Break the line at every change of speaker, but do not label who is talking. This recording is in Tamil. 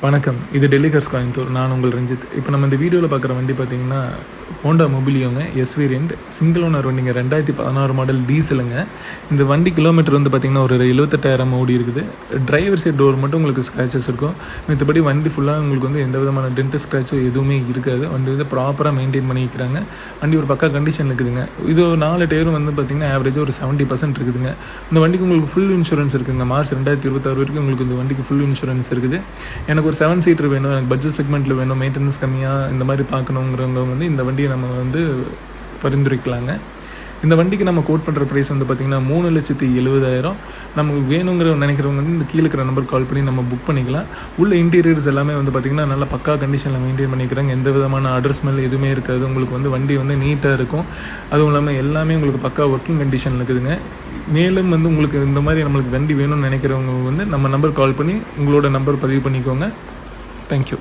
வணக்கம். இது டெல்லி கார்ஸ் கோயம்புத்தூர். நான் உங்கள் ரஞ்சித். இப்போ நம்ம இந்த வீடியோவில் பார்க்குற வண்டி பார்த்தீங்கன்னா ஹோண்டா மொபிலியோங்க, எஸ் வேரியண்ட், சிங்கிள் ஓனர் வண்டிங்க. 2016 மாடல் டீசலுங்க. இந்த வண்டி கிலோமீட்டர் வந்து பார்த்திங்கன்னா ஒரு 78,000 ஓடி இருக்குது. டிரைவர் சைட் டோர் மட்டும் உங்களுக்கு ஸ்க்ராச்சஸ் இருக்கும். மற்றபடி வண்டி ஃபுல்லாக உங்களுக்கு வந்து எந்த விதமான டென்ட் ஸ்க்ராச்சோ எதுவுமே இருக்காது. வண்டி வந்து ப்ராப்பராக மெயின்டைன் பண்ணிக்கிறாங்க. வண்டி ஒரு பக்கா கண்டிஷன் இருக்குதுங்க. இது 4 டயரும் வந்து பார்த்திங்கன்னா ஆவரேஜாக ஒரு 70% இருக்குதுங்க. இந்த வண்டிக்கு உங்களுக்கு ஃபுல் இன்சூரன்ஸ் இருக்குதுங்க. மார்ச் 2026 வரைக்கும் உங்களுக்கு இந்த வண்டிக்கு ஃபுல் இன்சூரன்ஸ் இருக்குது. எனக்கு ஒரு 7 சீட்டர் வேணும், எனக்கு பட்ஜெட் செக்மெண்ட்டில் வேணும், மெயின்டெனன்ஸ் கம்மியாக இந்த மாதிரி பார்க்கணுங்கிறவங்க வந்து இந்த வண்டியை நம்ம வந்து பரிந்துரைக்கலாங்க. இந்த வண்டிக்கு நம்ம கோட் பண்ணுற ப்ரைஸ் வந்து பார்த்திங்கன்னா 3,70,000. நமக்கு வேணுங்கிற நினைக்கிறவங்க வந்து இந்த கீழே இருக்கிற நம்பர் கால் பண்ணி நம்ம புக் பண்ணிக்கலாம். உள்ள இன்டீரியர்ஸ் எல்லாமே வந்து பார்த்திங்கன்னா நல்லா பக்கா கண்டிஷனில் மெயின்டைன் பண்ணிக்கிறாங்க. எந்த விதமான அடர் ஸ்மெல் எதுவுமே இருக்காது. உங்களுக்கு வந்து வண்டி வந்து நீட்டாக இருக்கும். அதுவும் இல்லாமல் எல்லாமே உங்களுக்கு பக்கா ஒர்க்கிங் கண்டிஷனில் இருக்குதுங்க. மேலும் வந்து உங்களுக்கு இந்த மாதிரி நம்மளுக்கு வண்டி வேணும்னு நினைக்கிறவங்க வந்து நம்ம நம்பர் கால் பண்ணி உங்களோட நம்பர் பதிவு பண்ணிக்கோங்க. தேங்க்யூ.